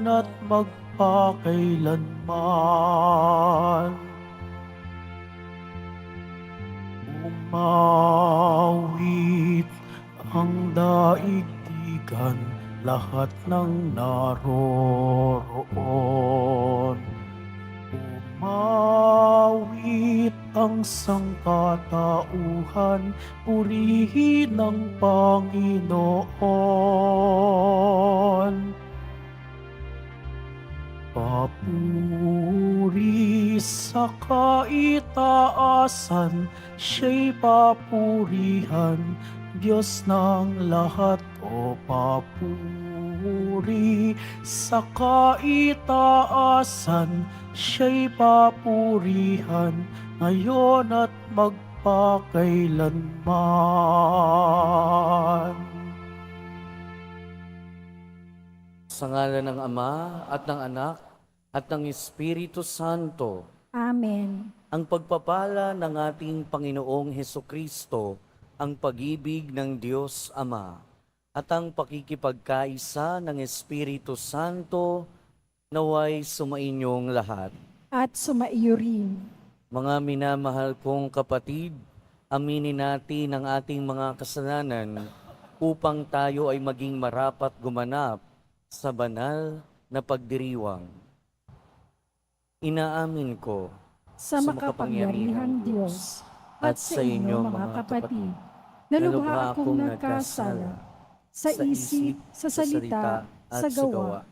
at magpakailanman. Umawit ang daigdigan, lahat ng naroroon. Umawit ang sangkatauhan, purihin ang Panginoon. Papuri sa kaitaasan, siya'y papurihan, Diyos ng lahat. O papuri sa kaitaasan, siya'y papurihan, ngayon at magpakailanman. Sa ngalan ng Ama at ng Anak at ng Espiritu Santo. Amen. Ang pagpapala ng ating Panginoong Hesukristo, ang pag-ibig ng Diyos Ama, at ang pakikipagkaisa ng Espiritu Santo naway sumainyong lahat. At sumaiyo rin. Mga minamahal kong kapatid, aminin natin ang ating mga kasalanan upang tayo ay maging marapat gumanap sa banal na pagdiriwang. Inaamin ko Sa makapangyarihang Diyos at sa inyo mga kapatid, na lubha akong nagkasala sa isip, sa salita, sa gawa,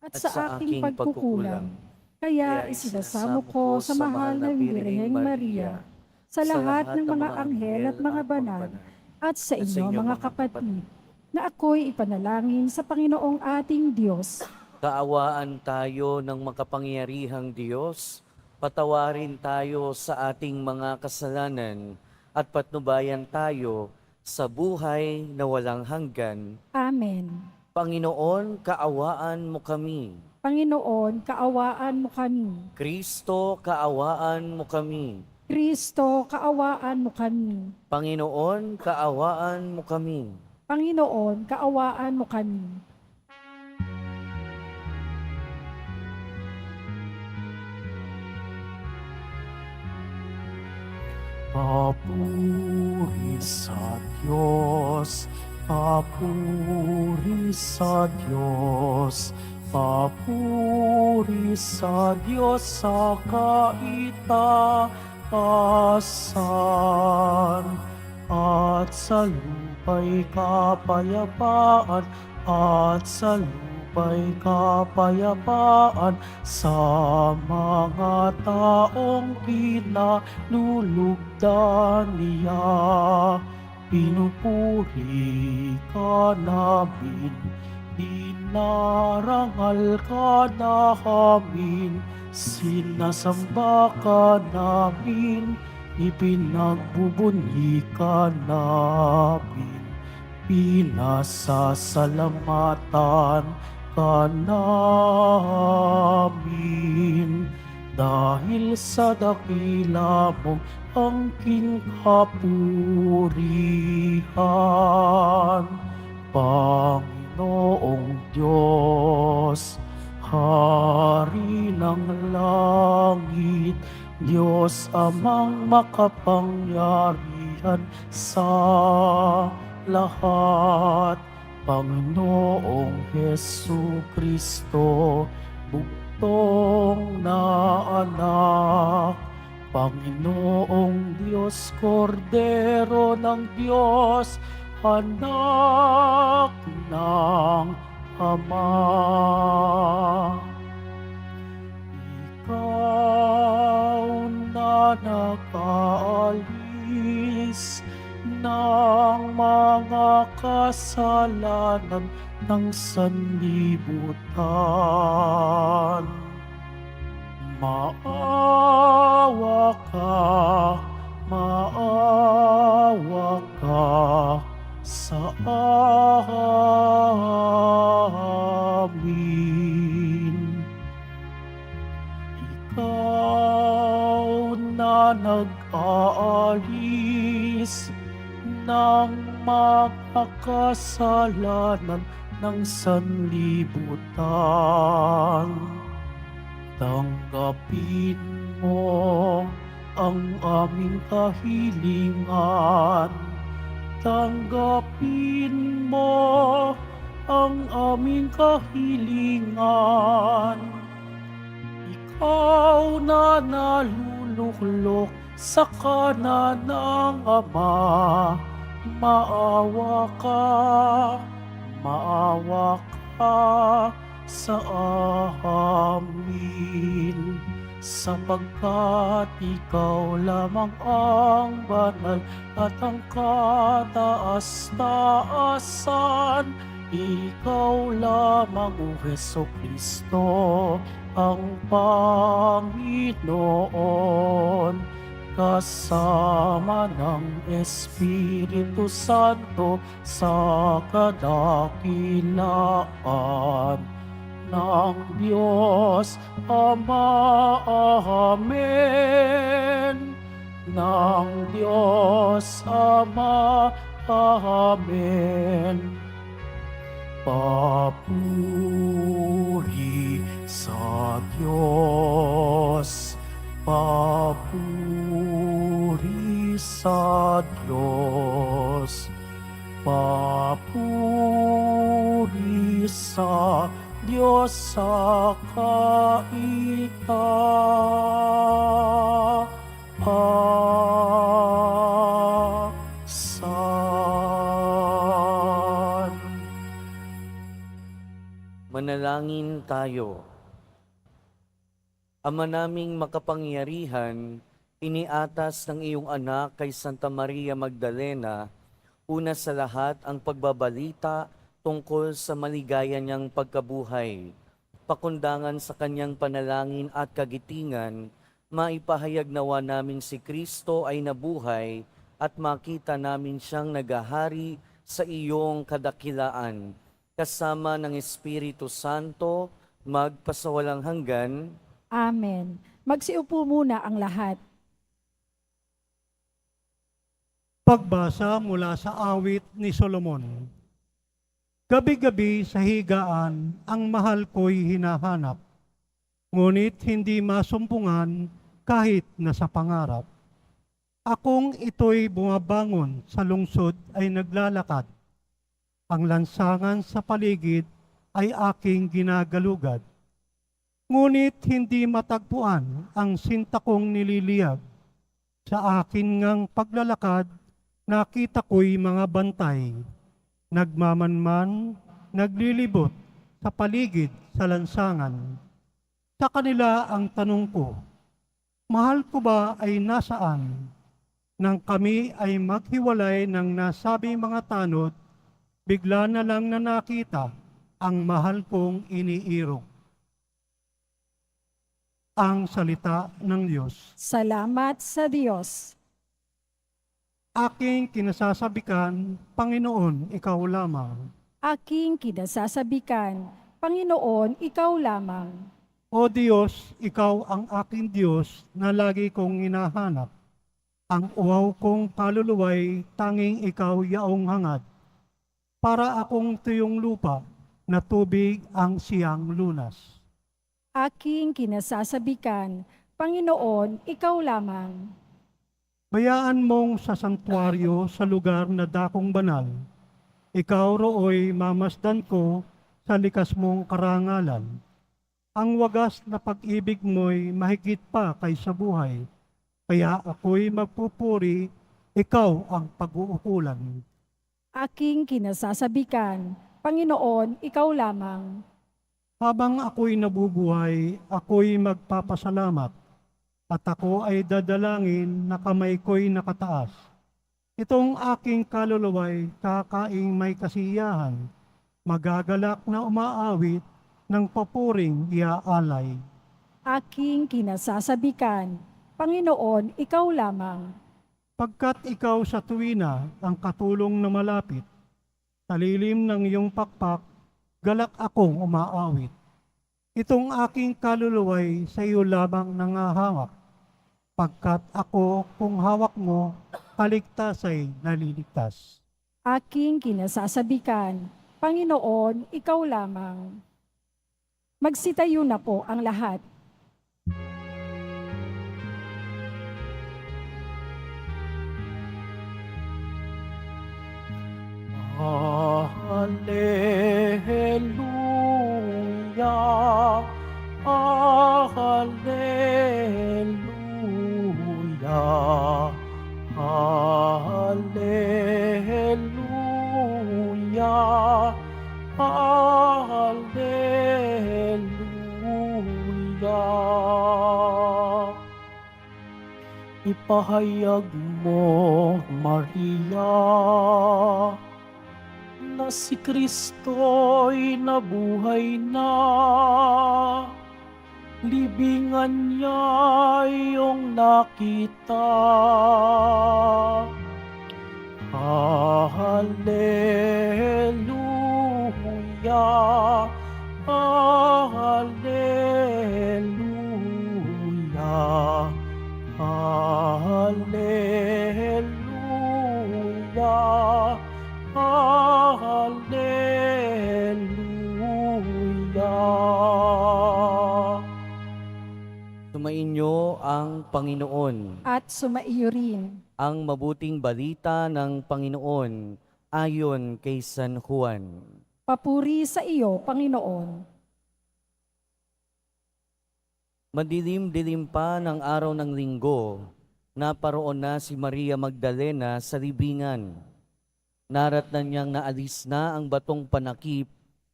at sa aking pagkukulang. Kaya isinasamo ko sa mahal na Birheng Maria, sa lahat ng mga anghel at mga banal, at sa inyo mga kapatid, na ako'y ipanalangin sa Panginoong ating Diyos. Kaawaan tayo ng makapangyarihang Diyos, patawarin tayo sa ating mga kasalanan, at patnubayan tayo sa buhay na walang hanggan. Amen. Panginoon, kaawaan mo kami. Panginoon, kaawaan mo kami. Kristo, kaawaan mo kami. Kristo, kaawaan mo kami. Panginoon, kaawaan mo kami. Panginoon, kaawaan mo kami. Papuri sa Diyos, papuri sa Diyos, papuri sa Diyos sa kaitaasan, at sa lupa'y kapayapaan, at sa lupa'y kapayapaan sa mga taong pinalulugdan niya. Pinupuri ka namin, dinarangal ka namin, sinasamba ka namin, ipinagbubunyi ka namin, pinasasalamatan ka namin, dahil sa dakila mong angking kapurihan. Panginoong Diyos, Hari ng langit, Diyos Amang makapangyarihan sa lahat, Panginoong Hesukristo, buktong na anak, Panginoong Diyos, Kordero ng Diyos, anak ng Ama. Ikaw na nakaalis ng mga kasalanan ng sanlibutan. Maawa ka sa amin. Ikaw na nag-aalis ng mga kasalanan ng sanlibutan. Tanggapin mo ang aming kahilingan. Tanggapin mo ang aming kahilingan. Ikaw na naluluklok sa kanan ng Ama, maawa ka sa amin, sapagkat ikaw lamang ang banal at ang kataas-taasan. Ikaw lamang, O Hesukristo, ang Panginoon, kasama ng Espiritu Santo sa kadakilaan ng Diyos Ama. Amen. Ng Diyos Ama. Amen. Papuri sa Diyos. Papuri sa Diyos. Papuri sa Diyos sa kaitaasan. Manalangin tayo. Ama naming makapangyarihan, iniatas ng iyong anak kay Santa Maria Magdalena, una sa lahat ang pagbabalita tungkol sa maligaya niyang pagkabuhay. Pakundangan sa kanyang panalangin at kagitingan, maipahayag nawa namin si Kristo ay nabuhay at makita namin siyang nagahari sa iyong kadakilaan. Kasama ng Espiritu Santo, magpasawalang hanggan. Amen. Magsiupo muna ang lahat. Pagbasa mula sa awit ni Solomon. Gabi-gabi sa higaan, ang mahal ko'y hinahanap, ngunit hindi masumpungan kahit nasa pangarap. Akong ito'y bumabangon sa lungsod ay naglalakad, ang lansangan sa paligid ay aking ginagalugad. Ngunit hindi matagpuan ang sinta kong nililiyag. Sa akin ngang paglalakad, nakita ko'y mga bantay. Nagmamanman, naglilibot sa paligid sa lansangan. Sa kanila ang tanong ko, mahal ko ba ay nasaan? Nang kami ay maghiwalay ng nasabing mga tanod, bigla na lang na nakita ang mahal kong iniirog. Ang salita ng Diyos. Salamat sa Diyos. Aking kinasasabikan, Panginoon, ikaw lamang. Aking kinasasabikan, Panginoon, ikaw lamang. O Diyos, ikaw ang aking Diyos na lagi kong hinahanap. Ang uhaw kong kaluluway, tanging ikaw yaong hangad. Para akong tuyong lupa, na tubig ang siyang lunas. Aking kinasasabikan, Panginoon, ikaw lamang. Bayaan mong sa santuaryo sa lugar na dakong banal. Ikaw rooy mamasdan ko sa likas mong karangalan. Ang wagas na pag-ibig mo'y mahigit pa kaysa buhay. Kaya ako'y magpupuri, ikaw ang pag-uukulan. Aking kinasasabikan, Panginoon, ikaw lamang. Habang ako'y nabubuhay, ako'y magpapasalamat, at ako ay dadalangin na kamay ko'y nakataas. Itong aking kaluluway, kakaing may kasiyahan, magagalak na umaawit ng papuring iaalay. Aking kinasasabikan, Panginoon, ikaw lamang. Pagkat ikaw sa tuwina ang katulong na malapit, sa lilim ng iyong pakpak, galak akong umaawit. Itong aking kaluluway sa iyo lamang nangahawak, pagkat ako kung hawak mo, kaligtas ay naliligtas. Aking kinasasabikan, Panginoon, ikaw lamang. Magsitayo na po ang lahat. Alleluia, Alleluia, Alleluia, Alleluia. Ipahayag mo, Maria, na si Kristo'y nabuhay na. Libingan niya iyong nakita. Alleluia, Alleluia, Alleluia, Alleluia. Sumainyo ang Panginoon. At sumaiyo rin. Ang mabuting balita ng Panginoon ayon kay San Juan. Papuri sa iyo, Panginoon. Madilim-dilim pa ng araw ng linggo, naparoon na si Maria Magdalena sa libingan. Naratnan niyang naalis na ang batong panakip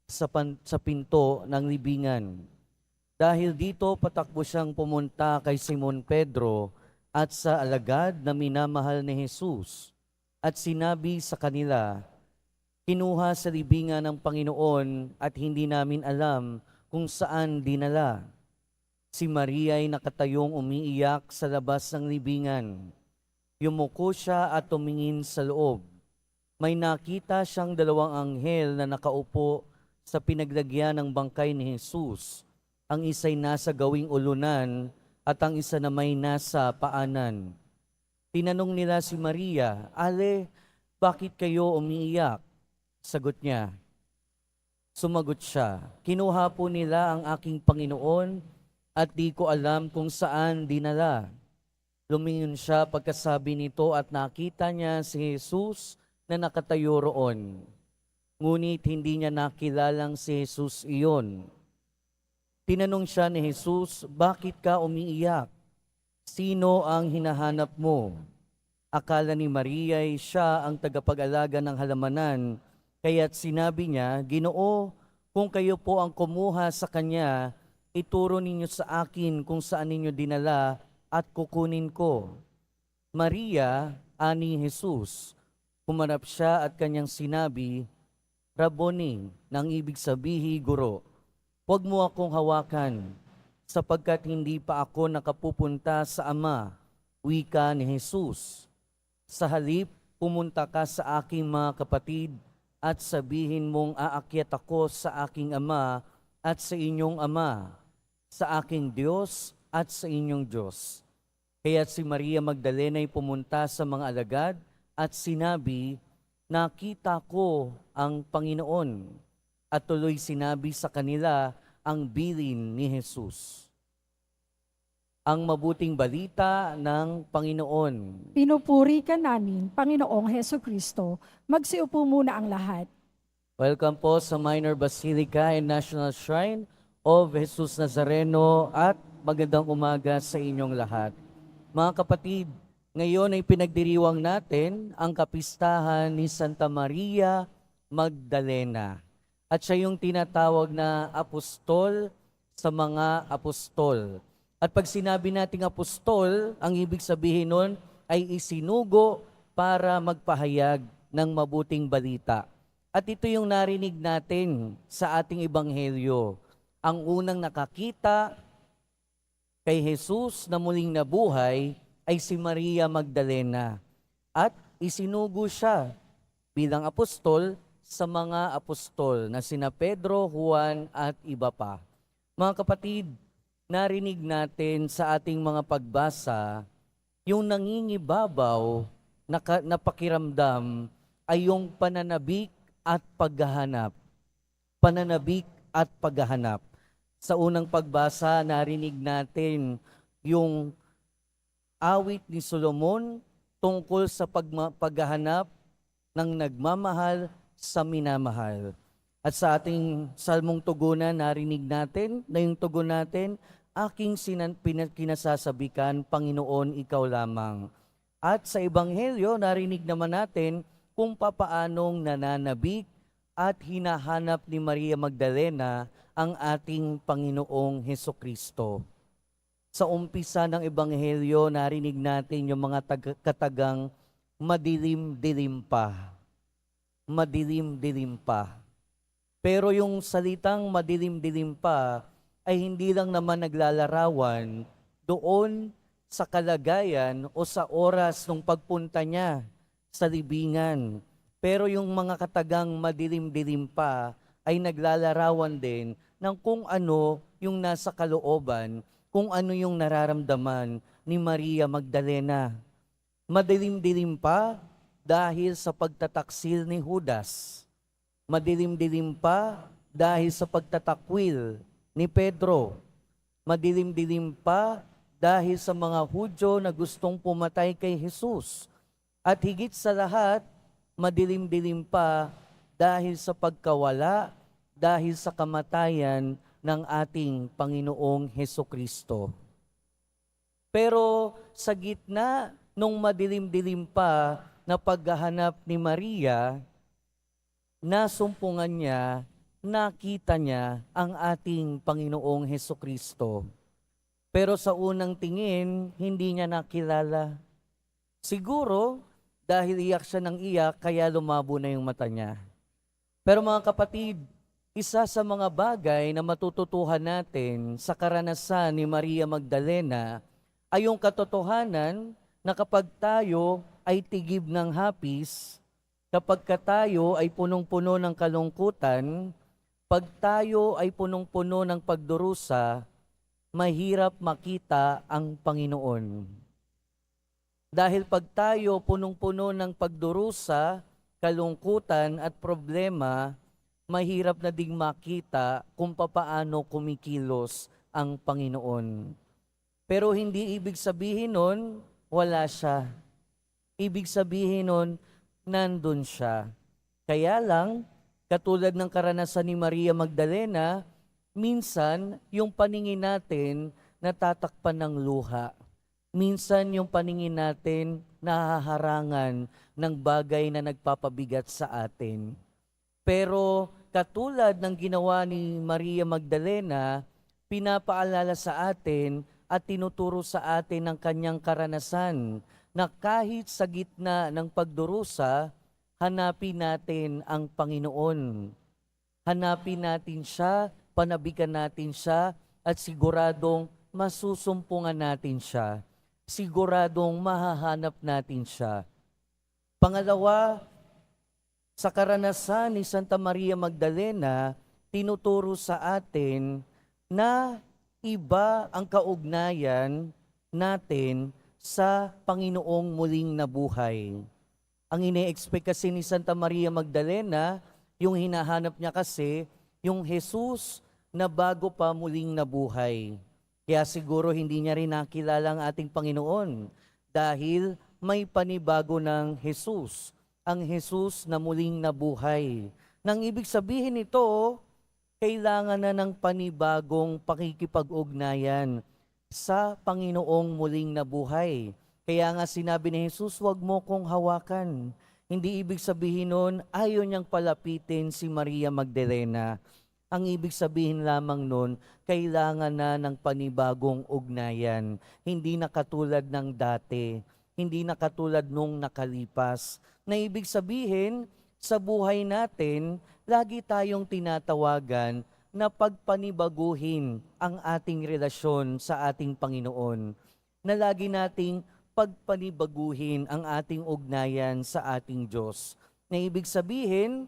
sa pinto ng libingan. Dahil dito, patakbo siyang pumunta kay Simon Pedro at sa alagad na minamahal ni Jesus. At sinabi sa kanila, kinuha sa libingan ng Panginoon at hindi namin alam kung saan dinala. Si Maria ay nakatayong umiiyak sa labas ng libingan. Yumuko siya at tumingin sa loob. May nakita siyang dalawang anghel na nakaupo sa pinaglagyan ng bangkay ni Jesus. Ang isa'y nasa gawing ulunan at ang isa na may nasa paanan. Tinanong nila si Maria, Ale, bakit kayo umiiyak? Sagot niya. Sumagot siya, kinuha po nila ang aking Panginoon at di ko alam kung saan dinala. Lumingon siya pagkasabi nito at nakita niya si Jesus na nakatayo roon. Ngunit hindi niya nakilalang si Jesus iyon. Tinanong siya ni Jesus, bakit ka umiiyak? Sino ang hinahanap mo? Akala ni Maria ay siya ang tagapag-alaga ng halamanan, kaya't sinabi niya, Ginoo, kung kayo po ang kumuha sa kanya, ituro ninyo sa akin kung saan ninyo dinala at kukunin ko. Maria, ani Jesus, humarap siya at kanyang sinabi, Rabboni, nang ibig sabihi, Guro. Huwag mo akong hawakan, sapagkat hindi pa ako nakapupunta sa Ama, wika ni Jesus. Sa halip, pumunta ka sa aking mga kapatid at sabihin mong aakyat ako sa aking Ama at sa inyong Ama, sa aking Diyos at sa inyong Diyos. Kaya si Maria Magdalena ay pumunta sa mga alagad at sinabi, nakita ko ang Panginoon. At tuloy sinabi sa kanila ang bilin ni Jesus. Ang mabuting balita ng Panginoon. Pinupuri ka namin, Panginoong Heso Kristo. Magsiupo muna ang lahat. Welcome po sa Minor Basilica and National Shrine of Jesus Nazareno at magandang umaga sa inyong lahat. Mga kapatid, ngayon ay pinagdiriwang natin ang kapistahan ni Santa Maria Magdalena. At siya yung tinatawag na apostol sa mga apostol. At pag sinabi nating apostol, ang ibig sabihin nun ay isinugo para magpahayag ng mabuting balita. At ito yung narinig natin sa ating ebanghelyo. Ang unang nakakita kay Jesus na muling nabuhay ay si Maria Magdalena. At isinugo siya bilang apostol sa mga apostol na sina Pedro, Juan at iba pa. Mga kapatid, narinig natin sa ating mga pagbasa yung nangingibabaw na pakiramdam ay yung pananabik at paghahanap. Pananabik at paghahanap. Sa unang pagbasa, narinig natin yung awit ni Solomon tungkol sa paghahanap ng nagmamahal sa minamahal. At sa ating salmong tugunan, narinig natin na yung tugon natin, aking kinasasabikan, Panginoon, ikaw lamang. At sa Ebanghelyo, narinig naman natin kung papaanong nananabik at hinahanap ni Maria Magdalena ang ating Panginoong Hesukristo. Sa umpisa ng Ebanghelyo, narinig natin yung mga katagang madilim-dilim pa. Madilim-dilim pa. Pero yung salitang madilim-dilim pa ay hindi lang naman naglalarawan doon sa kalagayan o sa oras ng pagpunta niya sa libingan. Pero yung mga katagang madilim-dilim pa ay naglalarawan din ng kung ano yung nasa kalooban, kung ano yung nararamdaman ni Maria Magdalena. Madilim-dilim pa dahil sa pagtataksil ni Judas. Madilim-dilim pa dahil sa pagtatakwil ni Pedro. Madilim-dilim pa dahil sa mga Hudyo na gustong pumatay kay Jesus. At higit sa lahat, madilim-dilim pa dahil sa pagkawala, dahil sa kamatayan ng ating Panginoong Hesukristo. Pero sa gitna nung madilim-dilim pa na paghahanap ni Maria, nasumpungan niya, nakita niya ang ating Panginoong Hesukristo. Pero sa unang tingin, hindi niya nakilala. Siguro, dahil iyak siya ng iyak, kaya lumabo na yung mata niya. Pero mga kapatid, isa sa mga bagay na matututuhan natin sa karanasan ni Maria Magdalena ay yung katotohanan na kapag tayo ay tigib ng hapis, kapag tayo ay punong-puno ng kalungkutan, pag tayo ay punong-puno ng pagdurusa, mahirap makita ang Panginoon. Dahil pag tayo punong-puno ng pagdurusa, kalungkutan at problema, mahirap na ding makita kung papaano kumikilos ang Panginoon. Pero hindi ibig sabihin nun, wala siya. Ibig sabihin nun, nandun siya. Kaya lang, katulad ng karanasan ni Maria Magdalena, minsan yung paningin natin natatakpan ng luha. Minsan yung paningin natin nahaharangan ng bagay na nagpapabigat sa atin. Pero katulad ng ginawa ni Maria Magdalena, pinapaalala sa atin at tinuturo sa atin ng kanyang karanasan na kahit sa gitna ng pagdurusa, hanapin natin ang Panginoon. Hanapin natin siya, panabikan natin siya, at siguradong masusumpungan natin siya. Siguradong mahahanap natin siya. Pangalawa, sa karanasan ni Santa Maria Magdalena, tinuturo sa atin na iba ang kaugnayan natin sa Panginoong muling nabuhay. Ang ine-expect kasi ni Santa Maria Magdalena, yung hinahanap niya kasi, yung Jesus na bago pa muling nabuhay. Kaya siguro hindi niya rin nakilala ang ating Panginoon dahil may panibago ng Jesus, ang Jesus na muling nabuhay. Nang ibig sabihin nito, kailangan na ng panibagong pakikipag-ugnayan sa Panginoong muling nabuhay. Kaya nga sinabi ni Jesus, huwag mo kong hawakan. Hindi ibig sabihin nun, ayaw niyang palapitin si Maria Magdalena. Ang ibig sabihin lamang nun, kailangan na ng panibagong ugnayan. Hindi na katulad ng dati, hindi na katulad nung nakalipas. Na ibig sabihin, sa buhay natin, lagi tayong tinatawagan na pagpanibaguhin ang ating relasyon sa ating Panginoon. Na lagi nating pagpanibaguhin ang ating ugnayan sa ating Diyos. Na ibig sabihin,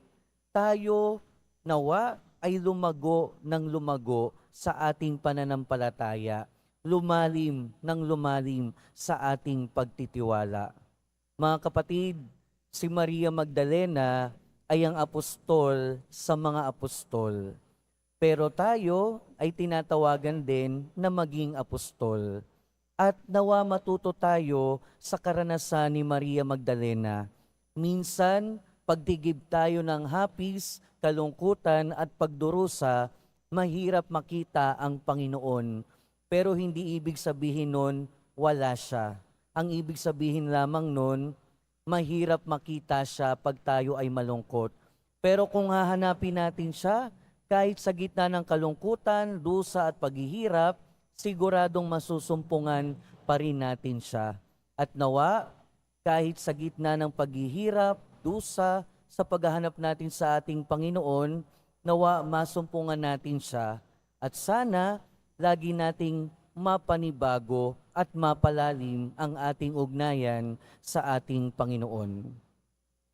tayo nawa ay lumago ng lumago sa ating pananampalataya, lumalim ng lumalim sa ating pagtitiwala. Mga kapatid, si Maria Magdalena ay ang apostol sa mga apostol. Pero tayo ay tinatawagan din na maging apostol. At nawa matuto tayo sa karanasan ni Maria Magdalena. Minsan, pagtigib tayo ng hapis, kalungkutan at pagdurusa, mahirap makita ang Panginoon. Pero hindi ibig sabihin nun, wala siya. Ang ibig sabihin lamang nun, mahirap makita siya pag tayo ay malungkot. Pero kung hahanapin natin siya, kahit sa gitna ng kalungkutan, dusa at paghihirap, siguradong masusumpungan pa rin natin siya. At nawa, kahit sa gitna ng paghihirap, dusa, sa paghahanap natin sa ating Panginoon, nawa masumpungan natin siya. At sana, lagi nating mapanibago at mapalalim ang ating ugnayan sa ating Panginoon.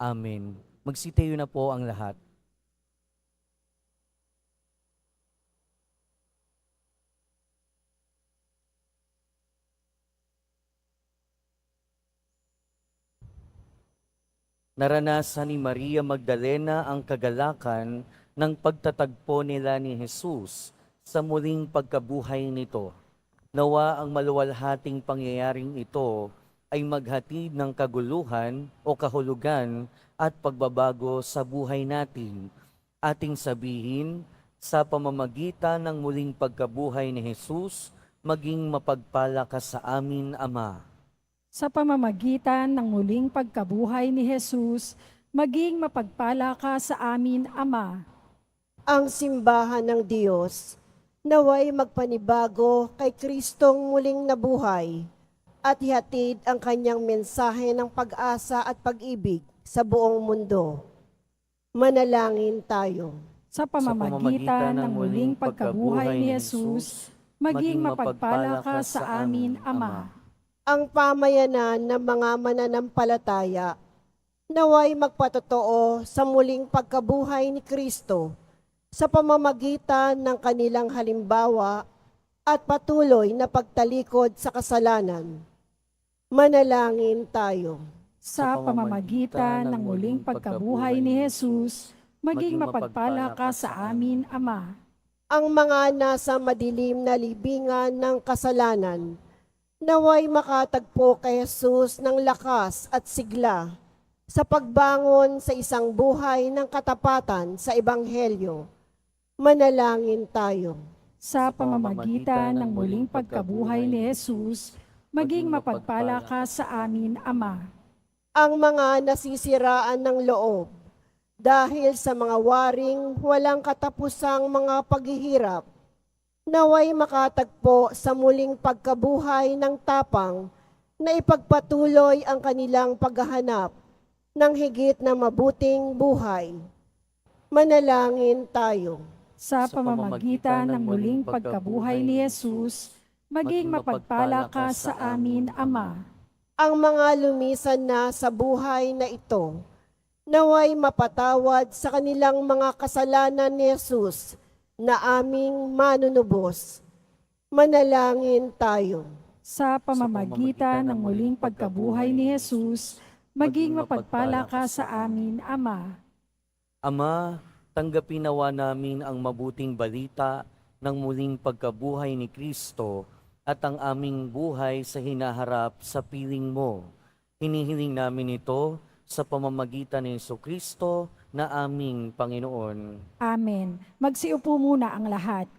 Amen. Magsitayo na po ang lahat. Naranasan ni Maria Magdalena ang kagalakan ng pagtatagpo nila ni Jesus sa muling pagkabuhay nito. Nawa ang maluwalhating pangyayaring ito ay maghatid ng kaguluhan o kahulugan at pagbabago sa buhay natin. Ating sabihin, sa pamamagitan ng muling pagkabuhay ni Jesus, maging mapagpala ka sa amin, Ama. Sa pamamagitan ng muling pagkabuhay ni Jesus, maging mapagpala ka sa amin, Ama. Ang simbahan ng Diyos, naway magpanibago kay Kristong muling nabuhay at ihatid ang kanyang mensahe ng pag-asa at pag-ibig sa buong mundo. Manalangin tayo. Sa pamamagitan ng muling pagkabuhay ni Jesus, maging mapagpala ka sa amin, Ama. Ang pamayanan ng mga mananampalataya, naway magpatotoo sa muling pagkabuhay ni Kristo sa pamamagitan ng kanilang halimbawa at patuloy na pagtalikod sa kasalanan. Manalangin tayo. Sa pamamagitan ng muling pagkabuhay ni Jesus, maging mapagpala ka sa amin, Ama. Ang mga nasa madilim na libingan ng kasalanan, naway makatagpo kay Jesus ng lakas at sigla sa pagbangon sa isang buhay ng katapatan sa Ebanghelyo. Manalangin tayo. Sa pamamagitan ng muling pagkabuhay ni Jesus, maging mapagpala ka sa amin, Ama. Ang mga nasisiraan ng loob dahil sa mga waring walang katapusang mga paghihirap, naway makatagpo sa muling pagkabuhay ng tapang na ipagpatuloy ang kanilang paghahanap ng higit na mabuting buhay. Manalangin tayo. Sa pamamagitan ng muling pagkabuhay ni Jesus, maging mapagpala ka sa amin, Ama. Ang mga lumisan na sa buhay na ito, naway mapatawad sa kanilang mga kasalanan ni Jesus na aming manunubos. Manalangin tayo. Sa pamamagitan ng muling pagkabuhay ni Jesus, maging mapagpala ka sa amin, Ama. Ama, tanggapin nawa namin ang mabuting balita ng muling pagkabuhay ni Kristo at ang aming buhay sa hinaharap sa piling mo. Hinihiling namin ito sa pamamagitan ni Jesucristo na aming Panginoon. Amen. Magsiupo muna ang lahat.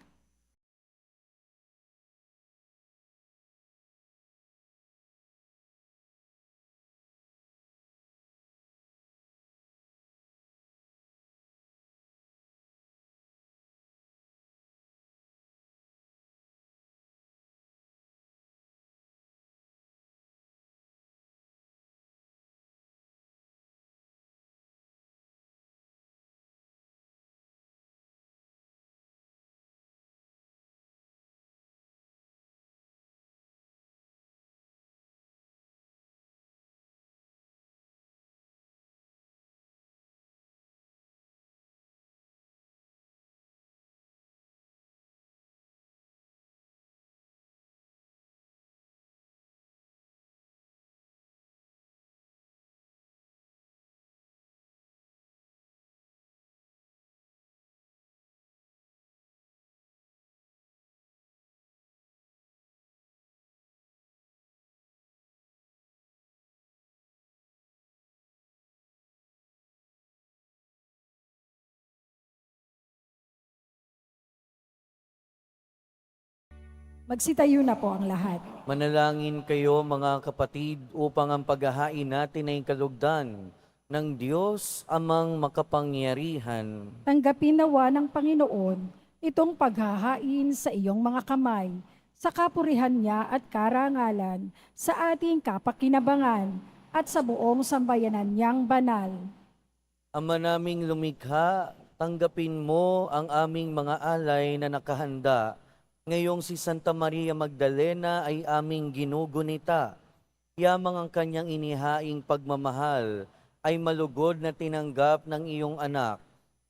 Magsitayo na po ang lahat. Manalangin kayo mga kapatid upang ang paghahain natin ay kalugdan ng Diyos amang makapangyarihan. Tanggapin nawa ng Panginoon itong paghahain sa iyong mga kamay, sa kapurihan niya at karangalan, sa ating kapakinabangan, at sa buong sambayanan niyang banal. Ama naming lumikha, tanggapin mo ang aming mga alay na nakahanda. Ngayong si Santa Maria Magdalena ay aming ginugunita. Yamang ang kanyang inihaing pagmamahal ay malugod na tinanggap ng iyong anak,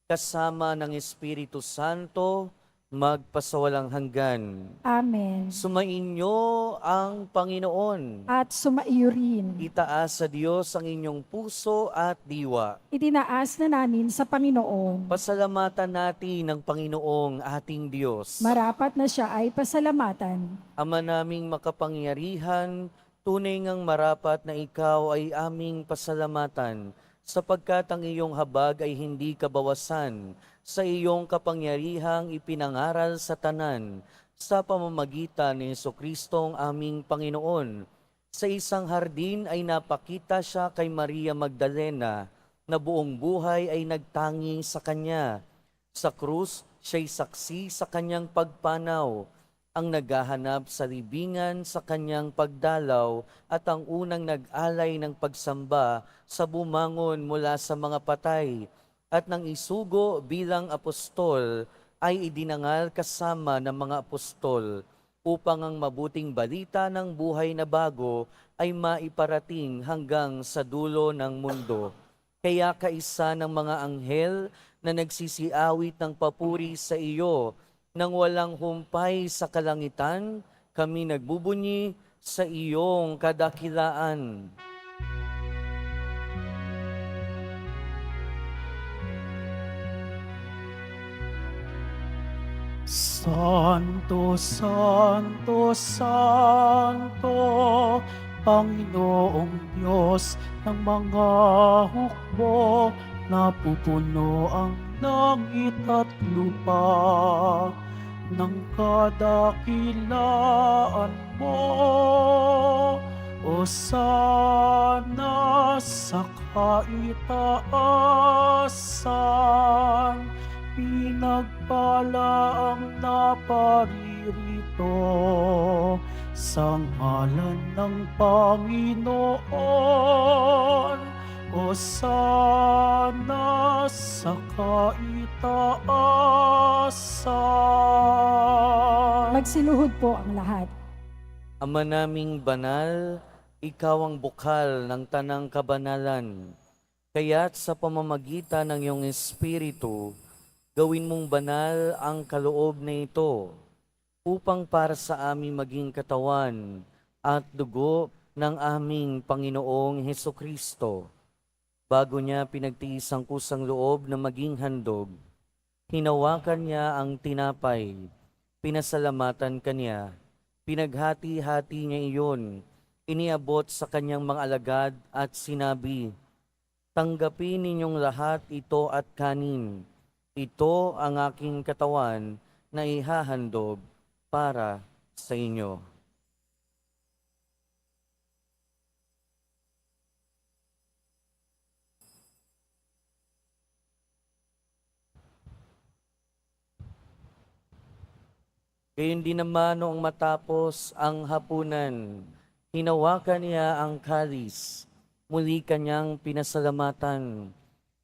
kasama ng Espiritu Santo, magpasawalang hanggan. Amen. Sumainyo ang Panginoon. At sumaiyo rin. Itaas sa Diyos ang inyong puso at diwa. Itinaas na namin sa Panginoon. Pasalamatan natin ang Panginoong ating Diyos. Marapat na siya ay pasalamatan. Ama naming makapangyarihan, tunay ngang marapat na ikaw ay aming pasalamatan, sapagkat ang iyong habag ay hindi kabawasan sa iyong kapangyarihang ipinangaral sa tanan, sa pamamagitan ni Jesucristong aming Panginoon. Sa isang hardin ay napakita siya kay Maria Magdalena, na buong buhay ay nagtangi sa kanya. Sa krus, siya'y saksi sa kanyang pagpanaw, ang naghahanap sa libingan sa kanyang pagdalaw, at ang unang nag-alay ng pagsamba sa bumangon mula sa mga patay, at nang isugo bilang apostol ay idinangal kasama ng mga apostol, upang ang mabuting balita ng buhay na bago ay maiparating hanggang sa dulo ng mundo. Kaya kaisa ng mga anghel na nagsisiawit ng papuri sa iyo, nang walang humpay sa kalangitan, kami nagbubunyi sa iyong kadakilaan. Santo, Santo, Santo, Panginoong Diyos ng mga hukbo, napupuno ang langit at lupa ng kadakilaan mo. O sana sa kaitaasan, pinagpala ang naparirito sa ngalan ng Panginoon. O sana sa kaitaasan. Magsiluhod po ang lahat. Ama naming banal, ikaw ang bukal ng tanang kabanalan. Kaya't sa pamamagitan ng iyong Espiritu, gawin mong banal ang kaloob na ito, upang para sa aming maging katawan at dugo ng aming Panginoong Hesukristo. Bago niya pinagtiis ang kusang loob na maging handog, hinawakan niya ang tinapay, pinasalamatan kanya, pinaghati-hati niya iyon, iniabot sa kanyang mga alagad at sinabi, "Tanggapin ninyong lahat ito at kanin. Ito ang aking katawan na ihahandog para sa inyo." Gayon din naman noong matapos ang hapunan, hinawakan niya ang kalis, muli kanyang pinasalamatan.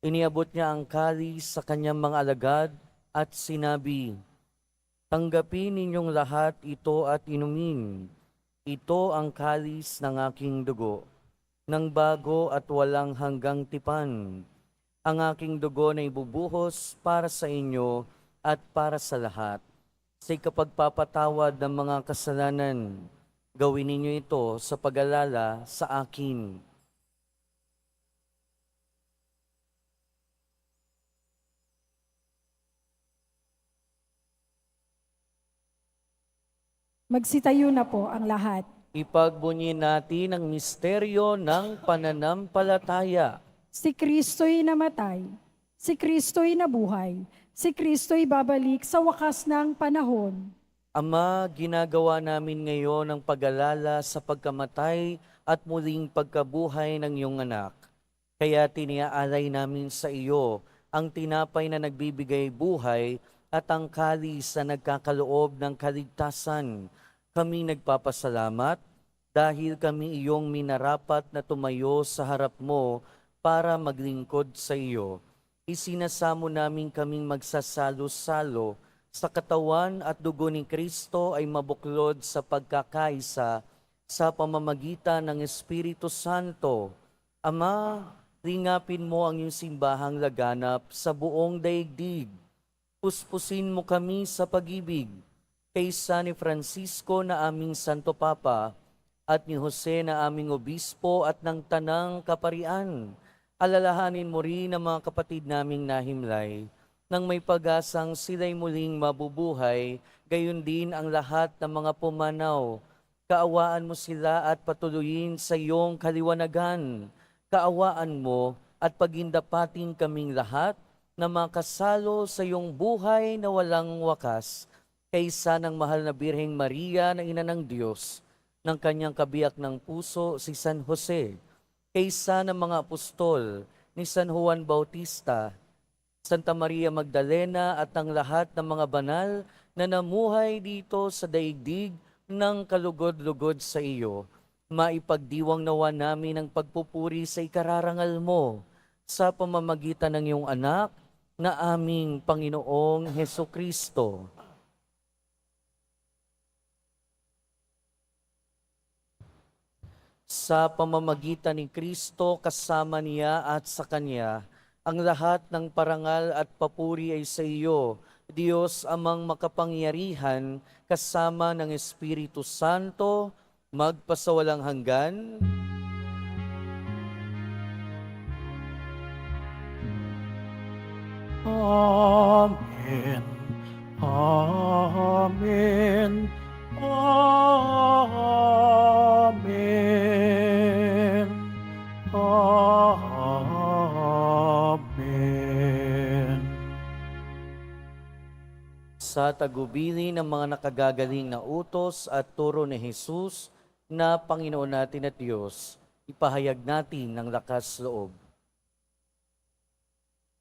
Iniabot niya ang kalis sa kanyang mga alagad at sinabi, "Tanggapin ninyong lahat ito at inumin. Ito ang kalis ng aking dugo, ng bago at walang hanggang tipan. Ang aking dugo na ibubuhos para sa inyo at para sa lahat. Sa kapagpapatawad ng mga kasalanan, gawin ninyo ito sa pag-alala sa akin." Magsitayo na po ang lahat. Ipagbunyi natin ang misteryo ng pananampalataya. Si Kristo'y namatay, si Kristo'y nabuhay, si Kristo'y babalik sa wakas ng panahon. Ama, ginagawa namin ngayon ang pag-alala sa pagkamatay at muling pagkabuhay ng iyong anak. Kaya tiniaalay namin sa iyo ang tinapay na nagbibigay buhay at ang kalis na nagkakaloob ng kaligtasan. Kami nagpapasalamat dahil kami iyong minarapat na tumayo sa harap mo para maglingkod sa iyo. Isinasamo namin kaming magsasalo-salo sa katawan at dugo ni Kristo ay mabuklod sa pagkakaisa sa pamamagitan ng Espiritu Santo. Ama, ringapin mo ang iyong simbahang laganap sa buong daigdig. Puspusin mo kami sa pag-ibig kaysa ni Francisco na aming Santo Papa at ni Jose na aming Obispo at ng Tanang Kaparian. Alalahanin mo rin ang mga kapatid naming nahimlay nang may pag-asang sila'y muling mabubuhay, gayon din ang lahat ng mga pumanaw. Kaawaan mo sila at patuloyin sa iyong kaliwanagan. Kaawaan mo at pagindapating kaming lahat na makasalo sa iyong buhay na walang wakas, kaysa ng mahal na Birheng Maria na Ina ng Diyos, ng kanyang kabiyak ng puso si San Jose, kaysa ng mga apostol ni San Juan Bautista, Santa Maria Magdalena at ang lahat ng mga banal na namuhay dito sa daigdig ng kalugod-lugod sa iyo. Maipagdiwang nawa namin ang pagpupuri sa ikararangal mo sa pamamagitan ng iyong anak na aming Panginoong Hesukristo. Sa pamamagitan ni Kristo, kasama niya at sa Kanya, ang lahat ng parangal at papuri ay sa iyo, Diyos amang makapangyarihan, kasama ng Espiritu Santo, magpasawalang hanggan. Amen. Amen. Amen. Amen. Sa tagubili ng mga nakagagaling na utos at turo ni Jesus na Panginoon natin at Diyos, ipahayag natin ng lakas loob.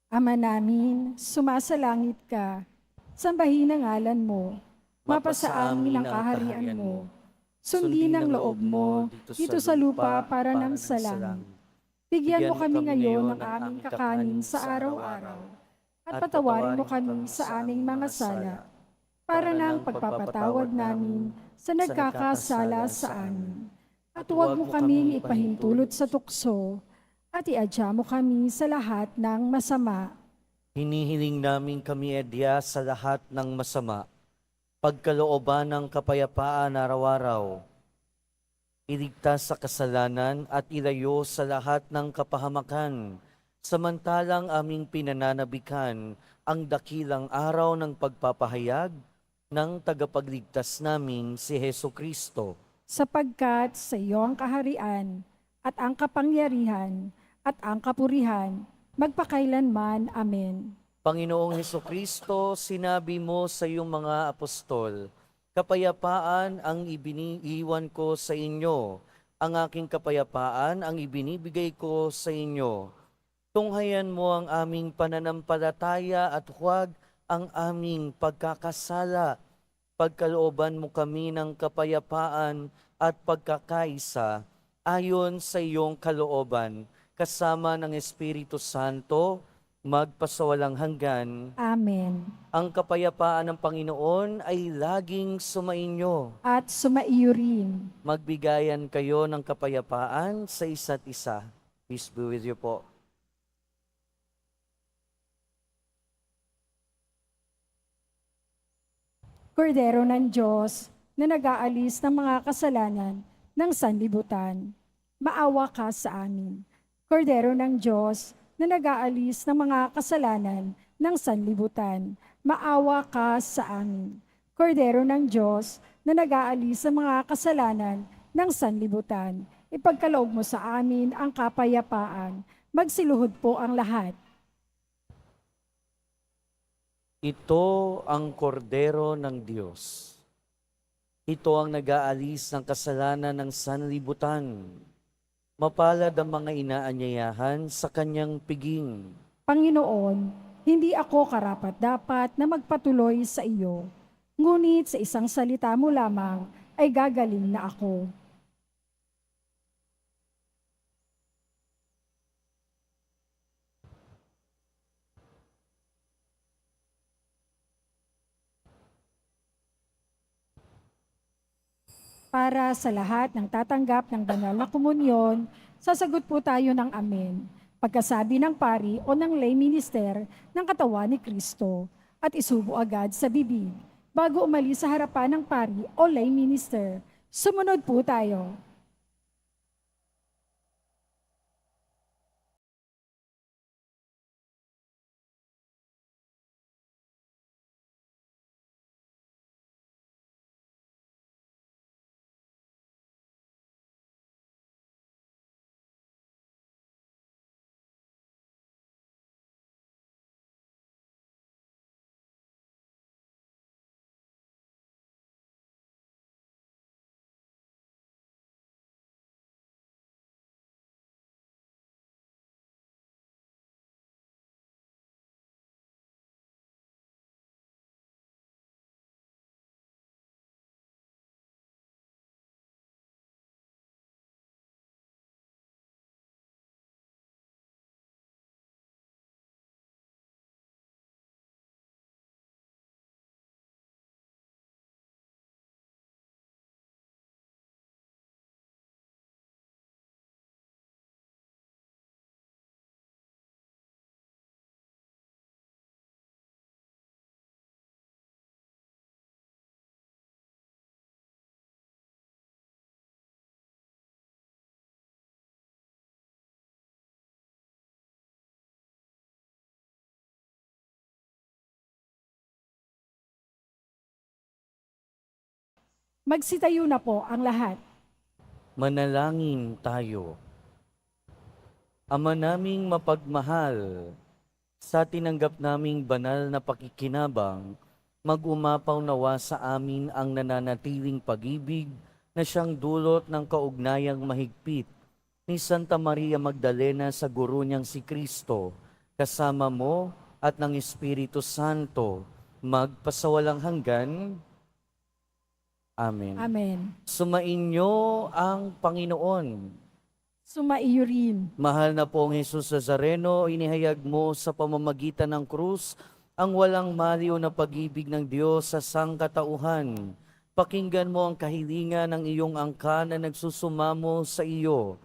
Ama namin, sumasalangit ka, sambahin ang ngalan mo, mapasa amin ang kaharian mo, sundin ang loob mo dito sa lupa para ng sa langit. Bigyan mo kami ngayon ng aming kakanin sa araw-araw, at patawarin mo kami sa aming mga sala, para ng pagpapatawad namin sa nagkakasala sa amin. At huwag mo kaming ipahintulot sa tukso, at iadya mo kami sa lahat ng masama. Hinihiling namin kami edya sa lahat ng masama, pagkalooban ng kapayapaan araw-araw, iligtas sa kasalanan at ilayo sa lahat ng kapahamakan, samantalang aming pinananabikan ang dakilang araw ng pagpapahayag ng tagapagligtas namin si Hesu Kristo. Sapagkat sa iyo ang kaharian, at ang kapangyarihan, at ang kapurihan, magpakailanman. Amen. Panginoong Hesu Kristo, sinabi mo sa iyong mga apostol, kapayapaan ang ibiniiwan ko sa inyo, ang aking kapayapaan ang ibinibigay ko sa inyo. Tunghayan mo ang aming pananampalataya at huwag ang aming pagkakasala. Pagkalooban mo kami ng kapayapaan at pagkakaisa ayon sa iyong kalooban, kasama ng Espiritu Santo, magpasawalang hanggan. Amen. Ang kapayapaan ng Panginoon ay laging sumainyo. At sumaiyo rin. Magbigayan kayo ng kapayapaan sa isa't isa. Peace be with you po. Kordero ng Diyos na nag-aalis ng mga kasalanan ng sanlibutan, maawa ka sa amin. Kordero ng Diyos na nag-aalis ng mga kasalanan ng sanlibutan, maawa ka sa amin. Kordero ng Diyos na nag-aalis ng mga kasalanan ng sanlibutan, ipagkaloob mo sa amin ang kapayapaan. Magsiluhod po ang lahat. Ito ang kordero ng Diyos. Ito ang nag-aalis ng kasalanan ng sanlibutan. Mapalad ang mga inaanyayahan sa kanyang piging. Panginoon, hindi ako karapat-dapat na magpatuloy sa iyo. Ngunit sa isang salita mo lamang ay gagaling na ako. Para sa lahat ng tatanggap ng banal na komunyon, sasagot po tayo ng amen. Pagkasabi ng pari o ng lay minister ng katawan ni Kristo at isubo agad sa bibig. Bago umalis sa harapan ng pari o lay minister, sumunod po tayo. Magsitayo na po ang lahat. Manalangin tayo. Ama naming mapagmahal, sa tinanggap naming banal na pakikinabang, mag-umapaw nawa sa amin ang nananatiling pag-ibig na siyang dulot ng kaugnayang mahigpit ni Santa Maria Magdalena sa guro niyang si Kristo, kasama mo at ng Espiritu Santo, magpasawalang hanggan. Amen. Amen. Sumainyo ang Panginoon. Sumaiyo rin. Mahal na pong Jesus Nazareno, inihayag mo sa pamamagitan ng krus ang walang maliw na pag-ibig ng Diyos sa sangkatauhan. Pakinggan mo ang kahilingan ng iyong angkan na nagsusumamo sa iyo.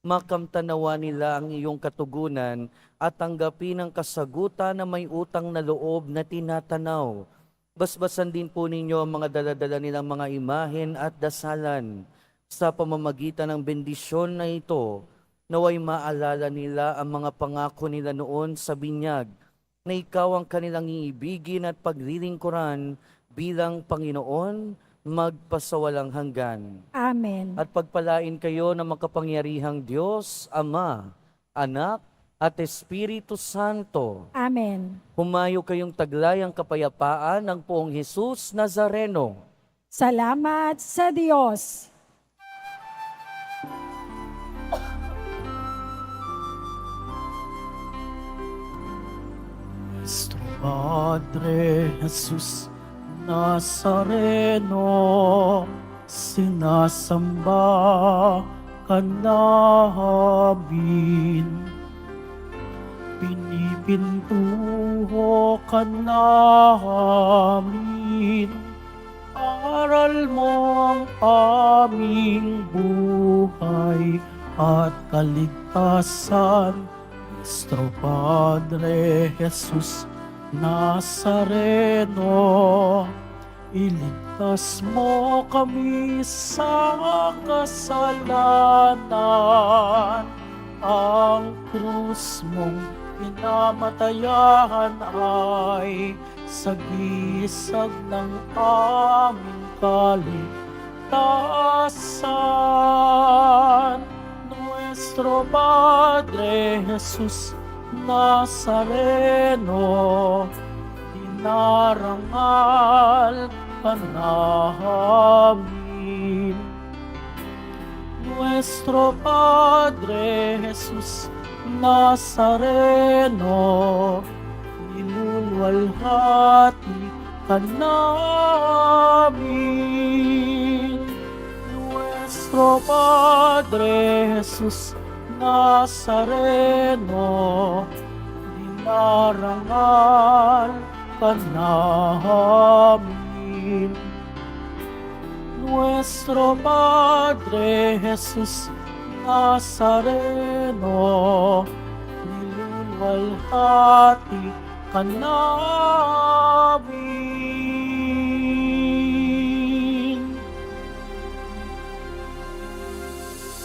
Makamtanawa nila ang iyong katugunan at tanggapin ang kasagutan na may utang na loob na tinatanaw. Basbasan din po ninyo ang mga daladala nilang mga imahen at dasalan. Sa pamamagitan ng bendisyon na ito, naway maalala nila ang mga pangako nila noon sa binyag, na ikaw ang kanilang iibigin at paglilingkuran bilang Panginoon, magpasawalang hanggan. Amen. At pagpalain kayo ng makapangyarihang Diyos, Ama, Anak, at Espiritu Santo. Amen. Humayo kayong taglayang kapayapaan ng Poong Jesus Nazareno. Salamat sa Diyos. Nuestro Padre Jesus Nazareno, sinasamba ka namin. Pinipintuho ka namin. Aral mo ang aming buhay at kaligtasan. Nuestro Padre Jesus Nazareno, iligtas mo kami sa kasalanan. Ang krus mong pinamatayan ay sagisag ng aming kaligtasan. Nuestro Padre Jesus Nazareno, dinarangal ka namin. Nuestro Padre Jesus Nazareno, niluluwalhati ka namin. Nuestro Padre Jesus Nazareno, dinarangal ka namin. Nuestro Padre Jesus Nazareno, niluluwalhati ka namin.